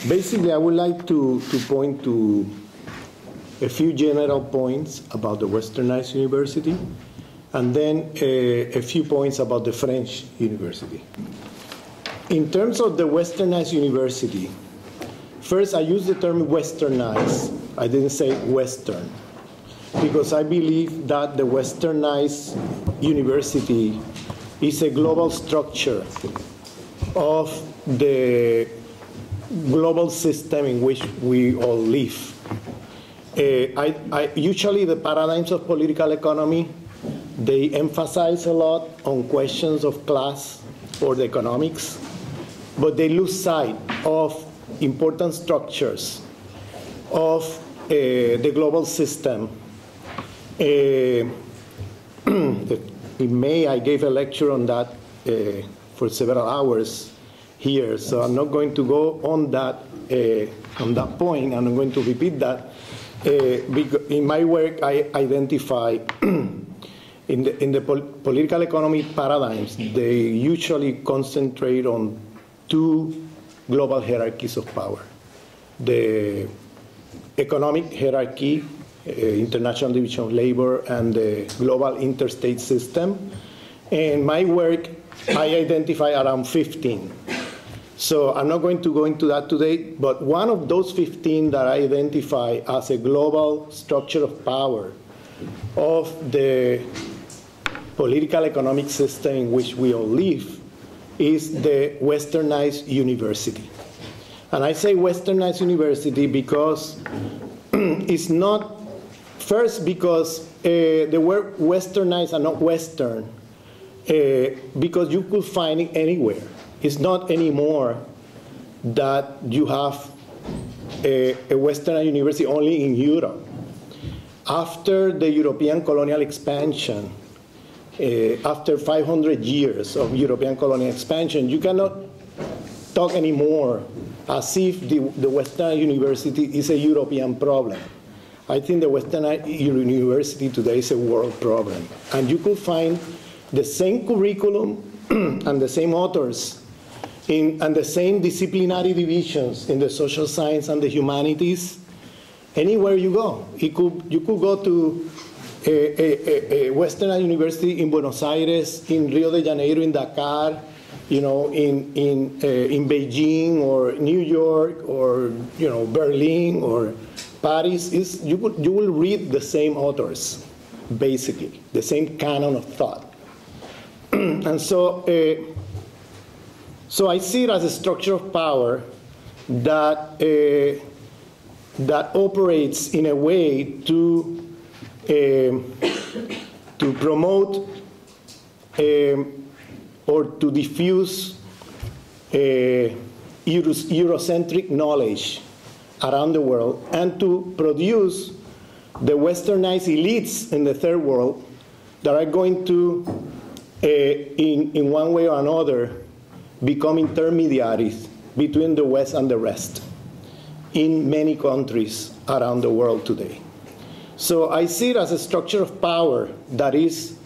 Basically, I would like to point to a few general points about the Westernized university, and then a few points about the French university. In terms of the Westernized university, first I use the term Westernized. I didn't say Western, because I believe that the Westernized university is a global structure of the global system in which we all live. Usually the paradigms of political economy, they emphasize a lot on questions of class or the economics, but they lose sight of important structures of the global system. In May, I gave a lecture on that for several hours here, so I'm not going to go on that point. I'm not going to repeat that. Because in my work, I identify in the political economy paradigms, they usually concentrate on two global hierarchies of power: the economic hierarchy, international division of labor, and the global interstate system. In my work, I identify around 15. So I'm not going to go into that today, but one of those 15 that I identify as a global structure of power of the political economic system in which we all live is the Westernized university. And I say Westernized university because it's not, first because the word Westernized and not Western, because you could find it anywhere. It's not anymore that you have a Western university only in Europe. After the European colonial expansion, after 500 years of European colonial expansion, you cannot talk anymore as if the Western university is a European problem. I think the Western university today is a world problem. And you could find the same curriculum and the same authors and the same disciplinary divisions in the social science and the humanities anywhere you go. You could go to a Western university in Buenos Aires, in Rio de Janeiro, in Dakar, you know, in Beijing or New York or Berlin or Paris. You will read the same authors, basically the same canon of thought, and so I see it as a structure of power that operates in a way to promote or to diffuse Eurocentric knowledge around the world and to produce the Westernized elites in the third world that are going to, in one way or another, become intermediaries between the West and the rest in many countries around the world today. So I see it as a structure of power that is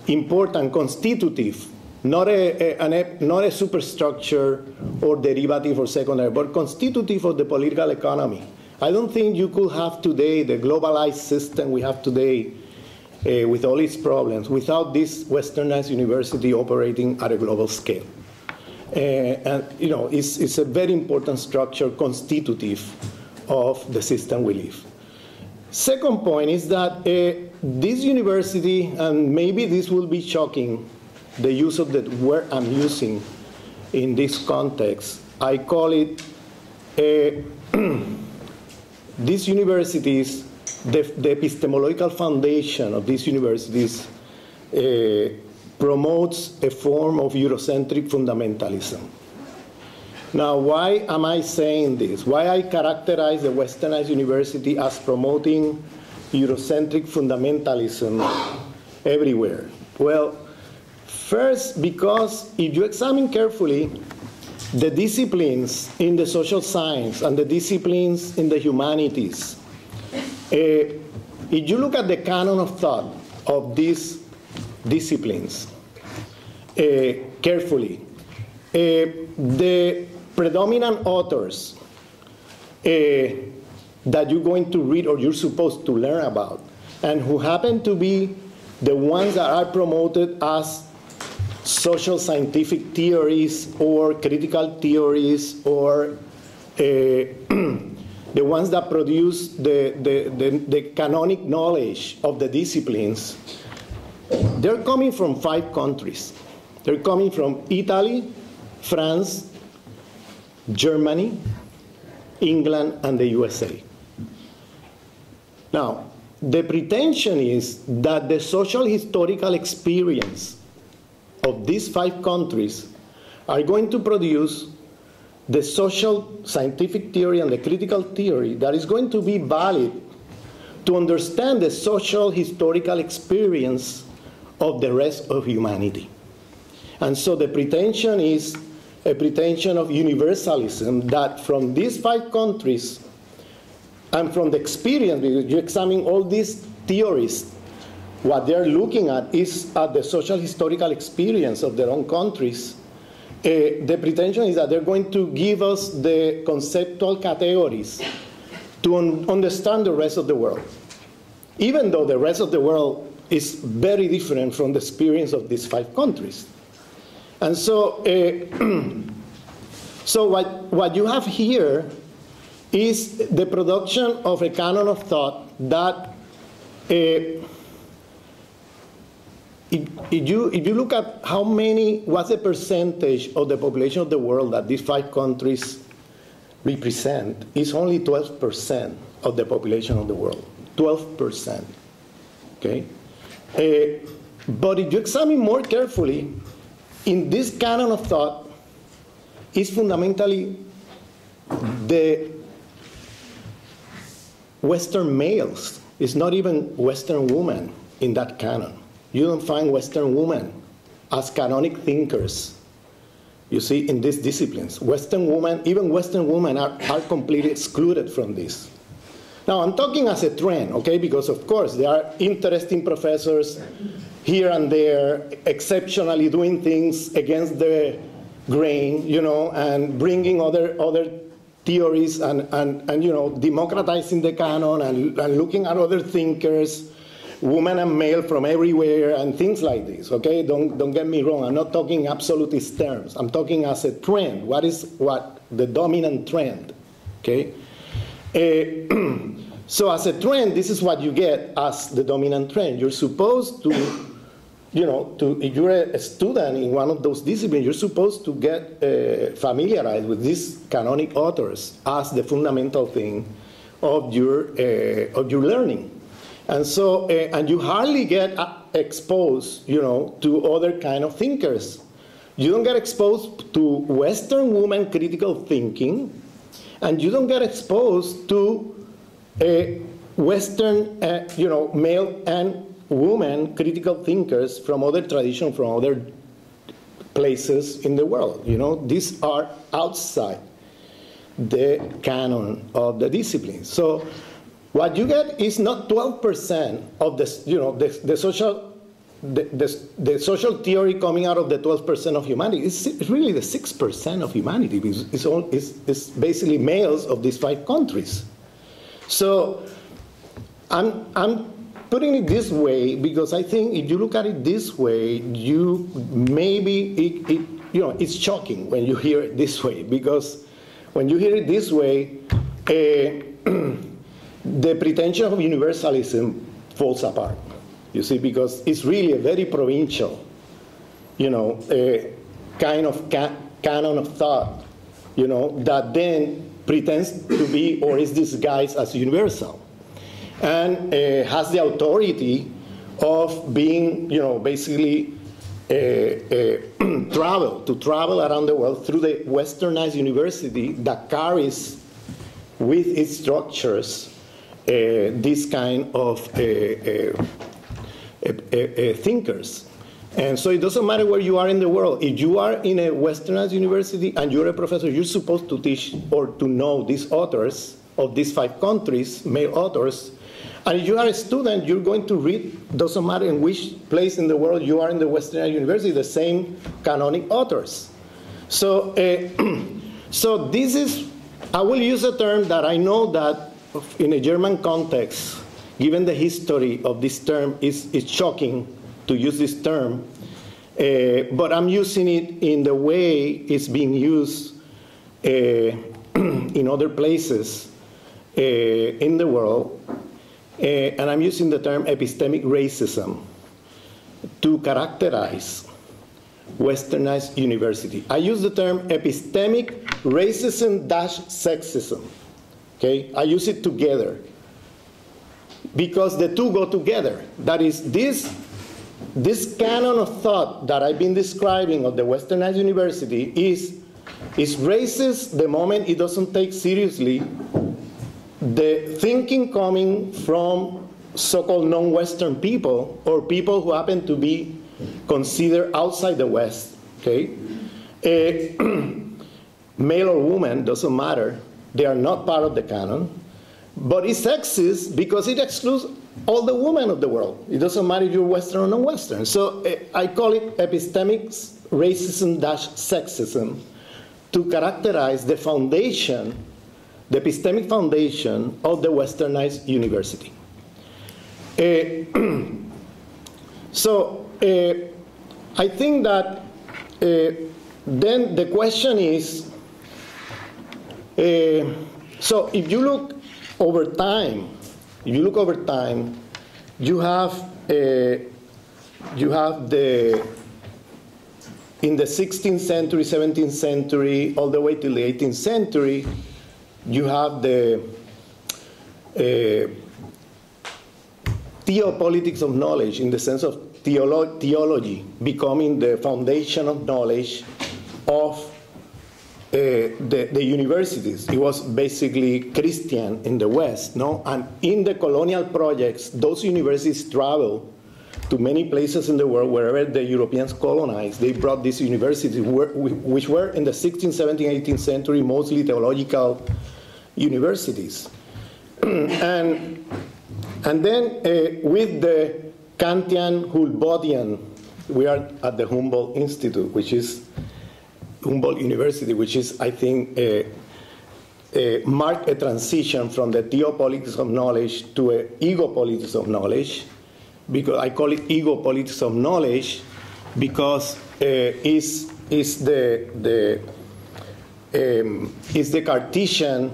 important, constitutive, not a superstructure or derivative or secondary, but constitutive of the political economy. I don't think you could have today the globalized system we have today with all its problems without this Westernized university operating at a global scale. And it's a very important structure constitutive of the system we live. Second point is that this university, and maybe this will be shocking, the use of the word I'm using in this context, I call it, these universities, the epistemological foundation of these universities promotes a form of Eurocentric fundamentalism. Now, why am I saying this? Why I characterize the Westernized university as promoting Eurocentric fundamentalism everywhere? Well, first, because if you examine carefully the disciplines in the social science and the disciplines in the humanities, if you look at the canon of thought of these disciplines carefully, the predominant authors that you're going to read or you're supposed to learn about, and who happen to be the ones that are promoted as social scientific theories or critical theories, or the ones that produce the canonic knowledge of the disciplines, they're coming from 5 countries. They're coming from Italy, France, Germany, England, and the USA. Now, the pretension is that the social historical experience of these 5 countries are going to produce the social scientific theory and the critical theory that is going to be valid to understand the social historical experience of the rest of humanity. And so the pretension is a pretension of universalism, that from these 5 countries and from the experience, because you examine all these theories, what they're looking at is at the social historical experience of their own countries. The pretension is that they're going to give us the conceptual categories to understand the rest of the world, even though the rest of the world is very different from the experience of these 5 countries. And so, so what you have here is the production of a canon of thought that, if you look at what's the percentage of the population of the world that these 5 countries represent, it's only 12% of the population of the world. 12%. Okay? But if you examine more carefully, in this canon of thought, is fundamentally the Western males. It's not even Western women in that canon. You don't find Western women as canonic thinkers, you see, in these disciplines. Western women, even Western women are completely excluded from this. Now, I'm talking as a trend, okay, because of course there are interesting professors here and there, exceptionally doing things against the grain, you know, and bringing other theories and you know, democratizing the canon and looking at other thinkers, women and male from everywhere, and things like this, okay? Don't get me wrong. I'm not talking absolutist terms. I'm talking as a trend. What the dominant trend, okay? So as a trend, this is what you get as the dominant trend. You're supposed to, you know, if you're a student in one of those disciplines, you're supposed to get familiarized with these canonic authors as the fundamental thing of your learning. And so, and you hardly get exposed, you know, to other kind of thinkers. You don't get exposed to Western woman critical thinking, and you don't get exposed to Western, you know, male and women critical thinkers from other traditions, from other places in the world. You know, these are outside the canon of the discipline. So what you get is not 12% of the, you know, the social theory coming out of the 12% of humanity. It's really the 6% of humanity, because it's basically males of these 5 countries. So I'm putting it this way because I think if you look at it this way, you maybe you know, it's shocking when you hear it this way, because when you hear it this way, the pretension of universalism falls apart. You see, because it's really a very provincial, you know, kind of canon of thought, you know, that then pretends to be or is disguised as universal, and has the authority of being, you know, basically travel around the world through the westernized university that carries with its structures this kind of thinkers. And so it doesn't matter where you are in the world. If you are in a westernized university and you're a professor, you're supposed to teach or to know these authors of these 5 countries, male authors. And if you are a student, you're going to read, doesn't matter in which place in the world you are in the westernized university, the same canonic authors. So, So this is, I will use a term that I know that in a German context, given the history of this term, it's shocking to use this term, but I'm using it in the way it's being used in other places in the world, and I'm using the term epistemic racism to characterize Westernized university. I use the term epistemic racism-sexism. Okay, I use it together because the two go together. That is, this canon of thought that I've been describing of the Westernized university is racist the moment it doesn't take seriously the thinking coming from so-called non-Western people or people who happen to be considered outside the West. Okay, male or woman doesn't matter. They are not part of the canon, but it's sexist because it excludes all the women of the world. It doesn't matter if you're Western or non-Western. So I call it epistemic racism-sexism to characterize the foundation, the epistemic foundation of the Westernized university. I think that then the question is, so if you look over time, you have in the 16th century, 17th century, all the way till the 18th century, you have the theopolitics of knowledge in the sense of theology becoming the foundation of knowledge of the universities. It was basically Christian in the West, no? And in the colonial projects, those universities traveled to many places in the world wherever the Europeans colonized. They brought these universities, which were in the 16th, 17th, 18th century, mostly theological universities. And then with the Kantian Humboldtian, we are at the Humboldt Institute, which is Humboldt University, which is, I think, marked a transition from the theopolitics of knowledge to an ego-politics of knowledge. Because I call it ego-politics of knowledge because it's the Cartesian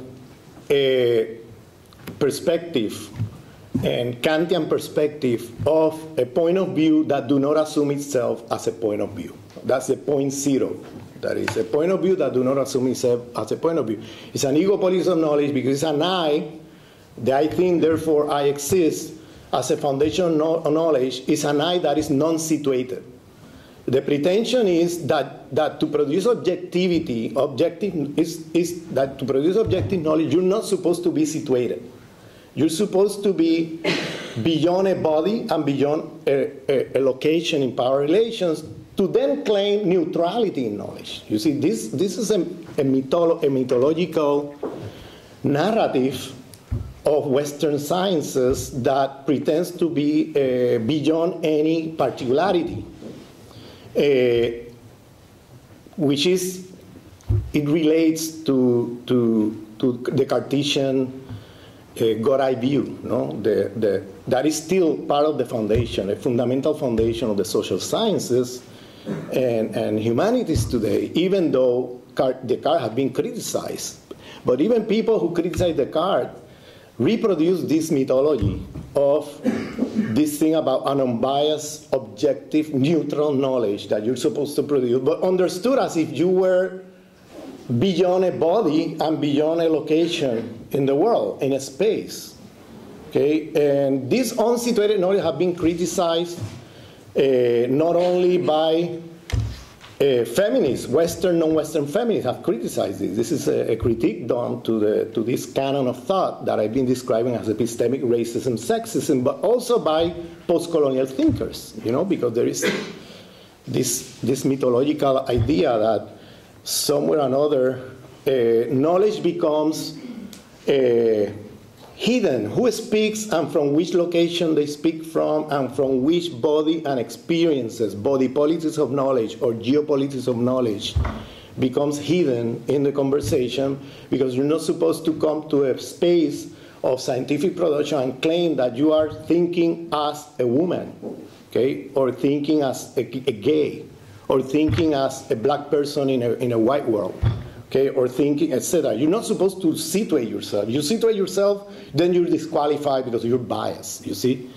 perspective and Kantian perspective of a point of view that do not assume itself as a point of view. That's the point zero. That is a point of view that do not assume itself as a point of view. It's an ego-politics of knowledge because it's an I, the I think, therefore I exist, as a foundation of knowledge, is an I that is non-situated. The pretension is that to produce objectivity, that to produce objective knowledge, you're not supposed to be situated. You're supposed to be beyond a body and beyond a location in power relations to then claim neutrality in knowledge. You see, this is a mythological narrative of Western sciences that pretends to be beyond any particularity, which is, it relates to the Cartesian God-I view, no? That is still part of the foundation, a fundamental foundation of the social sciences and humanities today, even though Descartes has been criticized. But even people who criticize Descartes reproduce this mythology of this thing about an unbiased, objective, neutral knowledge that you're supposed to produce, but understood as if you were beyond a body and beyond a location in the world, in a space. Okay? And this unsituated knowledge has been criticized not only by feminists, Western, non-Western feminists have criticized this. This is a critique done to this canon of thought that I've been describing as epistemic racism, sexism, but also by post-colonial thinkers, because there is this mythological idea that somewhere or another knowledge becomes hidden. Who speaks and from which location they speak from and from which body and experiences, body politics of knowledge or geopolitics of knowledge, becomes hidden in the conversation because you're not supposed to come to a space of scientific production and claim that you are thinking as a woman, okay, or thinking as a gay, or thinking as a black person in a white world, okay, or thinking, etc. You're not supposed to situate yourself. You situate yourself, then you're disqualified because you're biased, you see?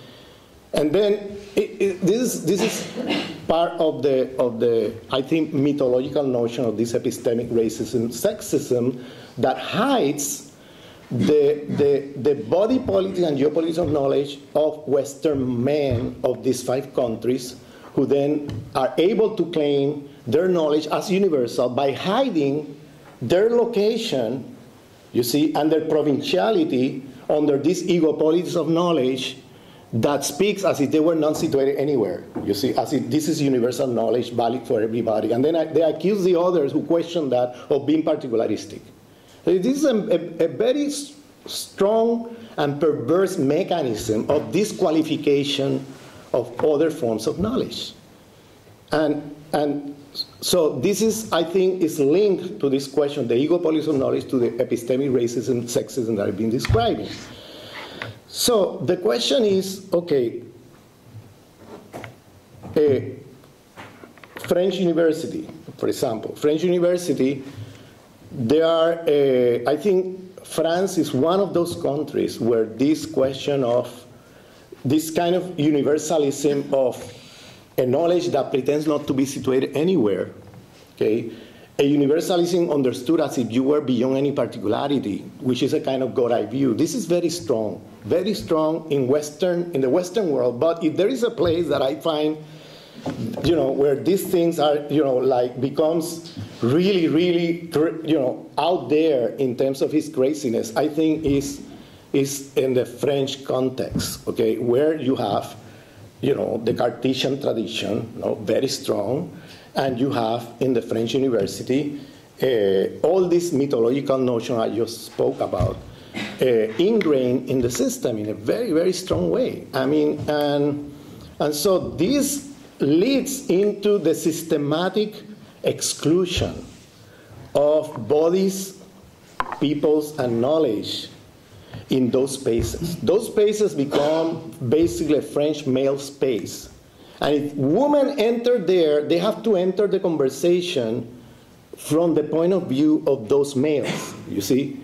And then this is part of the I think mythological notion of this epistemic racism, sexism that hides the body politic and geopolitics of knowledge of Western men of these 5 countries, who then are able to claim their knowledge as universal by hiding their location, you see, and their provinciality under this ego politics of knowledge that speaks as if they were not situated anywhere, you see, as if this is universal knowledge valid for everybody. And then they accuse the others who question that of being particularistic. This is a very strong and perverse mechanism of disqualification of other forms of knowledge. And so this is, I think, is linked to this question, the ego politics of knowledge, to the epistemic racism, sexism that I've been describing. So the question is, okay, French University, for example. French University, there are, I think France is one of those countries where this question of this kind of universalism of a knowledge that pretends not to be situated anywhere, okay? A universalism understood as if you were beyond any particularity, which is a kind of God-eye view. This is very strong in the Western world. But if there is a place that I find, you know, where these things are, you know, like becomes really, really, you know, out there in terms of his craziness, I think is in the French context, okay, where you have, you know, the Cartesian tradition, you know, very strong, and you have in the French university all this mythological notion I just spoke about ingrained in the system in a very, very strong way. I mean, and so this leads into the systematic exclusion of bodies, peoples, and knowledge in those spaces. Those spaces become basically a French male space. And if women enter there, they have to enter the conversation from the point of view of those males, you see?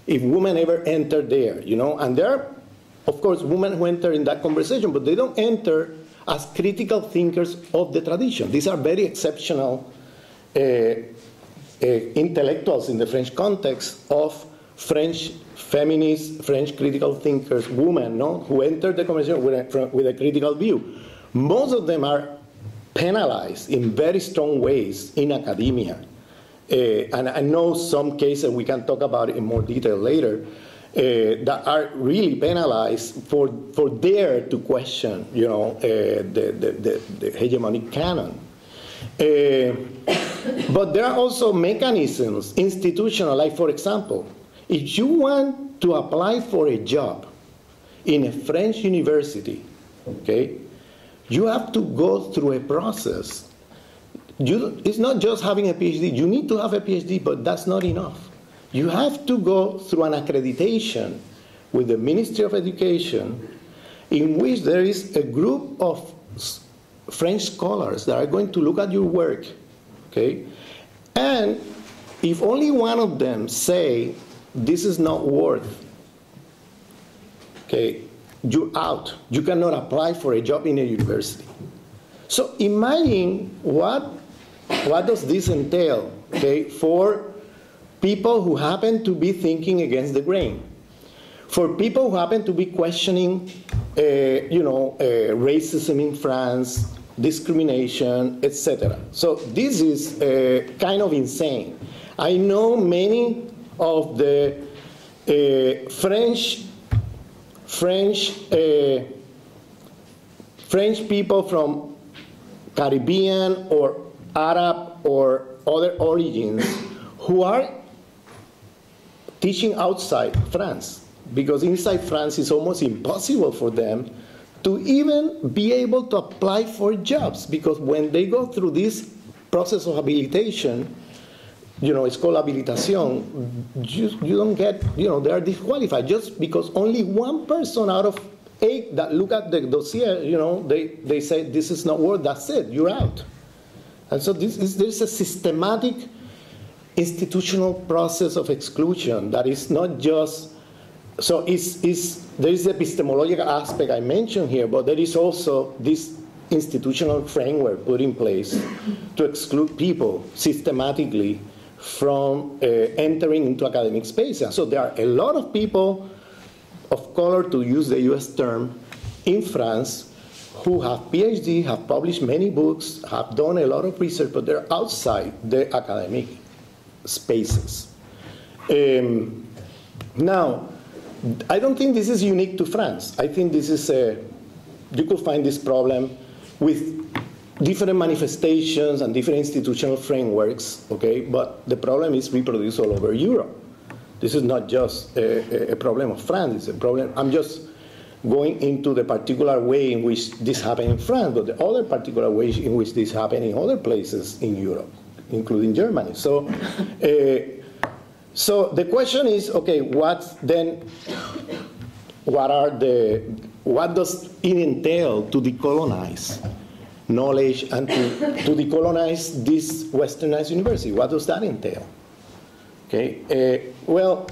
If women ever enter there, you know? And there are, of course, women who enter in that conversation, but they don't enter as critical thinkers of the tradition. These are very exceptional intellectuals in the French context of French feminists, French critical thinkers, women, no? Who enter the conversation with a critical view. Most of them are penalized in very strong ways in academia. And I know some cases, we can talk about it in more detail later, that are really penalized for dare to question, you know, the hegemonic canon. But there are also mechanisms, institutional, like for example, if you want to apply for a job in a French university, okay, you have to go through a process. It's not just having a PhD. You need to have a PhD, but that's not enough. You have to go through an accreditation with the Ministry of Education in which there is a group of French scholars that are going to look at your work, okay? And if only one of them say, this is not worth, okay, you're out. You cannot apply for a job in a university. So imagine what does this entail, okay, for people who happen to be thinking against the grain, for people who happen to be questioning, racism in France, discrimination, etc. So this is kind of insane. I know many of the French people from Caribbean or Arab or other origins who are teaching outside France, because inside France it's almost impossible for them to even be able to apply for jobs, because when they go through this process of habilitation, it's called habilitación, you don't get, they are disqualified just because only one person out of 8 that look at the dossier, they say this is not worth, that's it, you're out. And so there's a systematic institutional process of exclusion that is not just, so there is the epistemological aspect I mentioned here, but there is also this institutional framework put in place to exclude people systematically from entering into academic spaces. So there are a lot of people of color, to use the US term, in France who have PhD, have published many books, have done a lot of research, but they're outside the academic spaces. Now, I don't think this is unique to France. I think this is you could find this problem with different manifestations and different institutional frameworks, okay? But the problem is reproduced all over Europe. This is not just a problem of France, it's a problem, I'm just going into the particular way in which this happened in France, but the other particular ways in which this happened in other places in Europe, including Germany. So, so the question is, okay, what does it entail to decolonize knowledge and to decolonize this westernized university? What does that entail? Okay, well,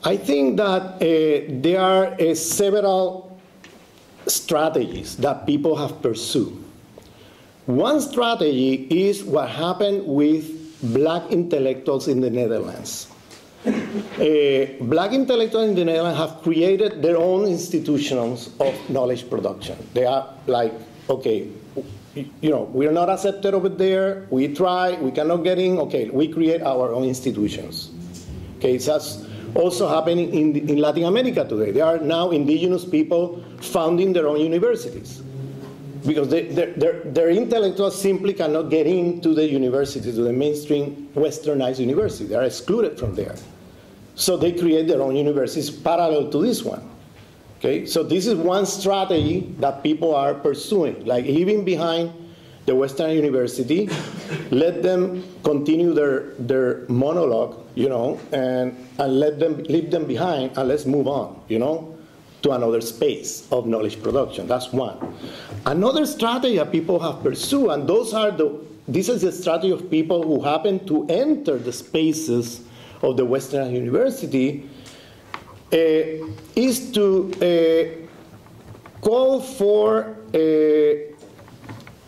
I think that there are several strategies that people have pursued. One strategy is what happened with black intellectuals in the Netherlands. Black intellectuals in the Netherlands have created their own institutions of knowledge production. They are like, okay, we're not accepted over there, we try, we cannot get in, okay, we create our own institutions. Okay, so that's also happening in Latin America today. There are now indigenous people founding their own universities because their intellectuals simply cannot get into the university, to the mainstream westernized university. They are excluded from there. So they create their own universities parallel to this one. Okay, so this is one strategy that people are pursuing, like leaving behind the Western university, let them continue their monologue, and leave them behind, and let's move on, to another space of knowledge production. That's one. Another strategy that people have pursued, and this is the strategy of people who happen to enter the spaces of the Western university, is to call for a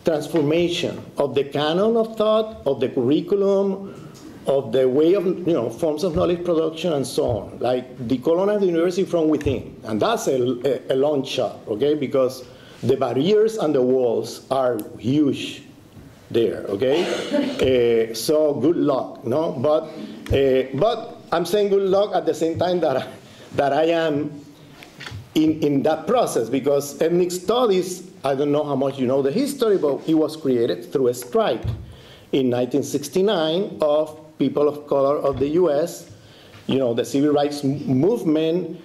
transformation of the canon of thought, of the curriculum, of the way of, forms of knowledge production and so on, like decolonize the university from within. And that's a long shot, okay, because the barriers and the walls are huge there, okay? So good luck, no? But I'm saying good luck at the same time that I am in that process, because ethnic studies, I don't know how much you know the history, but it was created through a strike in 1969 of people of color of the US. The civil rights movement,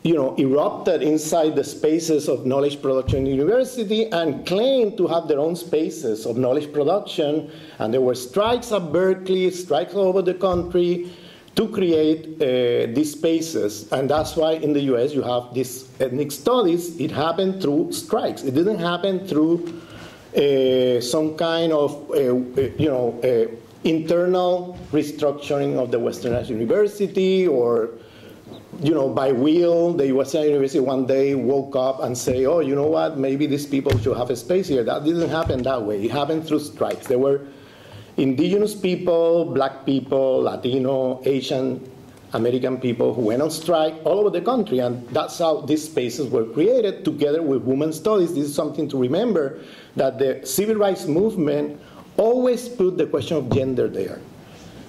erupted inside the spaces of knowledge production in the university and claimed to have their own spaces of knowledge production. And there were strikes at Berkeley, strikes all over the country, to create these spaces. And that's why in the US you have this ethnic studies. It happened through strikes. It didn't happen through some kind of internal restructuring of the Westernized university, or by will, the Western University one day woke up and say, oh, you know what, maybe these people should have a space here. That didn't happen that way. It happened through strikes. There were indigenous people, black people, Latino, Asian American people who went on strike all over the country, and that's how these spaces were created together with women's studies. This is something to remember, that the civil rights movement always put the question of gender there.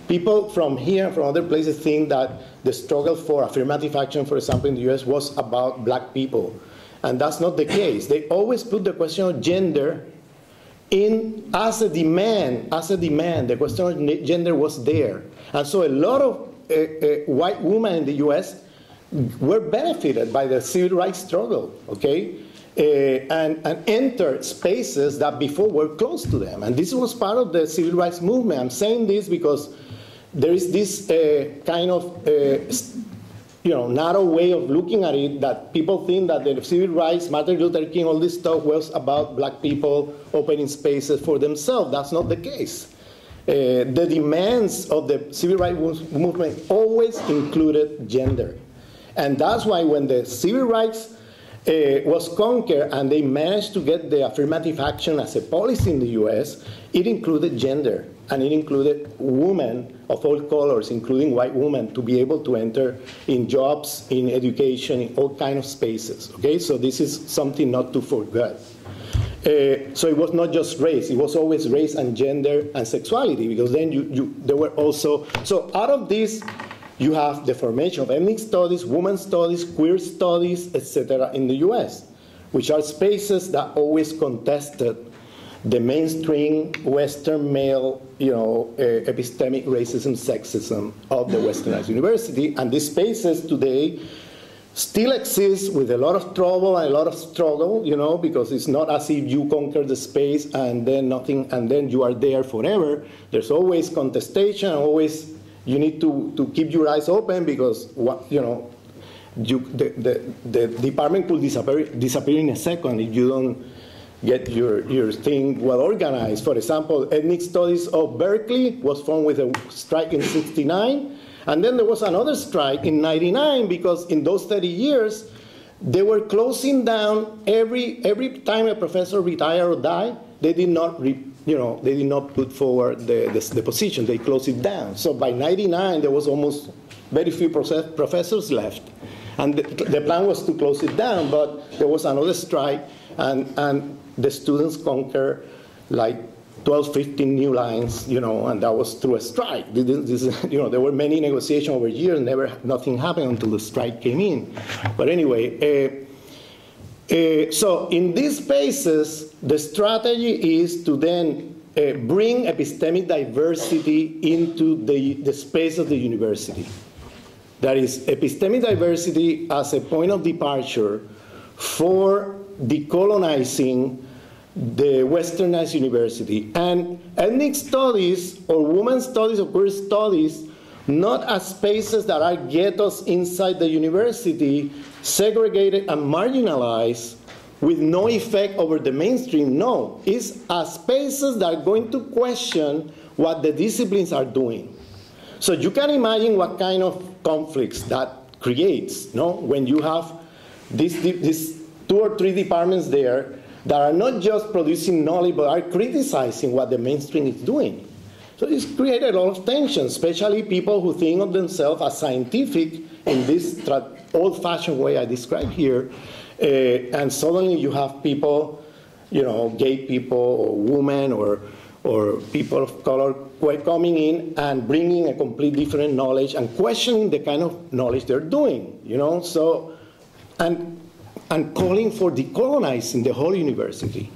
People from here and from other places think that the struggle for affirmative action, for example, in the US was about black people, and that's not the case. They always put the question of gender as a demand. The question of gender was there. And so a lot of white women in the US were benefited by the civil rights struggle, okay? and enter spaces that before were close to them. And this was part of the civil rights movement. I'm saying this because there is this kind of narrow way of looking at it, that people think that the civil rights, Martin Luther King, all this stuff was about black people opening spaces for themselves. That's not the case. The demands of the civil rights movement always included gender. And that's why when the civil rights was conquered and they managed to get the affirmative action as a policy in the US, it included gender. And it included women of all colors, including white women, to be able to enter in jobs, in education, in all kinds of spaces. Okay, so this is something not to forget. So it was not just race; it was always race and gender and sexuality, because then there were also, so out of this, you have the formation of ethnic studies, women's studies, queer studies, etc. in the U.S., which are spaces that always contested the mainstream Western male, epistemic racism, sexism of the Westernized university. And these spaces today still exist with a lot of trouble and a lot of struggle, because it's not as if you conquer the space and then nothing, and then you are there forever. There's always contestation, always you need to keep your eyes open, because the department could disappear in a second if you don't get your thing well organized. For example, ethnic studies of Berkeley was formed with a strike in '69, and then there was another strike in '99, because in those 30 years, they were closing down every time a professor retired or died. They did not put forward the position. They closed it down. So by '99, there was almost very few professors left, and the plan was to close it down. But there was another strike, and the students conquered like 12, 15 new lines, and that was through a strike. There were many negotiations over years, nothing happened until the strike came in. But anyway, so in these spaces, the strategy is to then bring epistemic diversity into the space of the university. That is, epistemic diversity as a point of departure for decolonizing the Westernized university, and ethnic studies or women's studies or queer studies not as spaces that are ghettos inside the university, segregated and marginalized with no effect over the mainstream. No, it's as spaces that are going to question what the disciplines are doing. So you can imagine what kind of conflicts that creates, when you have these 2 or 3 departments there that are not just producing knowledge, but are criticizing what the mainstream is doing. So it's created a lot of tension, especially people who think of themselves as scientific in this old-fashioned way I described here. And suddenly you have people, gay people or women or people of color coming in and bringing a complete different knowledge and questioning the kind of knowledge they're doing, So, and calling for decolonizing the whole university,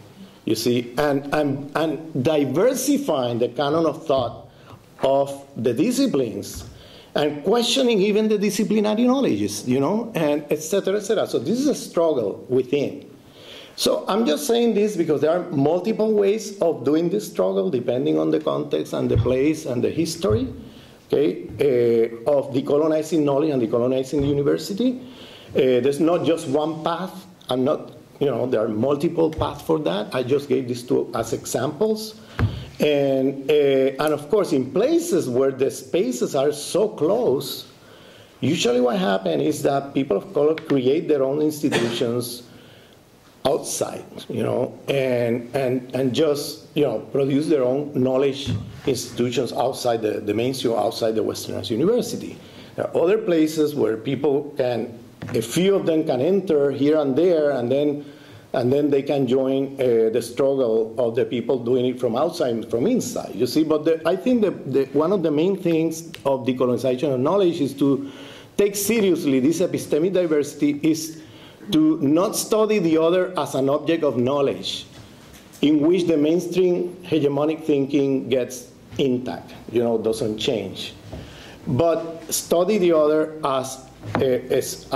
you see, and diversifying the canon of thought of the disciplines, and questioning even the disciplinary knowledges, and et cetera, et cetera. So this is a struggle within. So I'm just saying this because there are multiple ways of doing this struggle, depending on the context and the place and the history, of decolonizing knowledge and decolonizing the university. There's not just one path. There are multiple paths for that. I just gave these 2 as examples. And of course, in places where the spaces are so close, usually what happens is that people of color create their own institutions outside, and just, produce their own knowledge institutions outside the mainstream, outside the Westernized university. There are other places where people a few of them can enter here and there, and then they can join the struggle of the people doing it from outside and from inside, you see. But I think one of the main things of decolonization of knowledge is to take seriously this epistemic diversity, is to not study the other as an object of knowledge in which the mainstream hegemonic thinking gets intact, doesn't change. But study the other as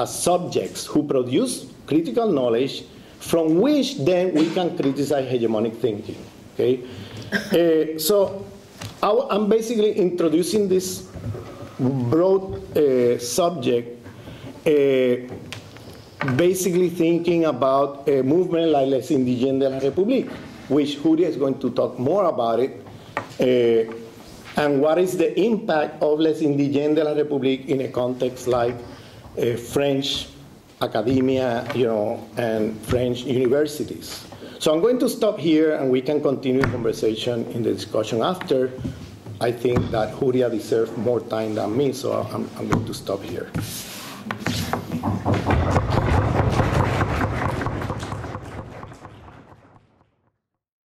subjects who produce critical knowledge, from which then we can criticize hegemonic thinking, okay? So I'm basically introducing this broad subject, basically thinking about a movement like Les Indigènes de la République, which Julia is going to talk more about it, and what is the impact of Les Indigènes de la République in a context like French academia, and French universities. So I'm going to stop here, and we can continue the conversation in the discussion after. I think that Julia deserves more time than me, so I'm going to stop here.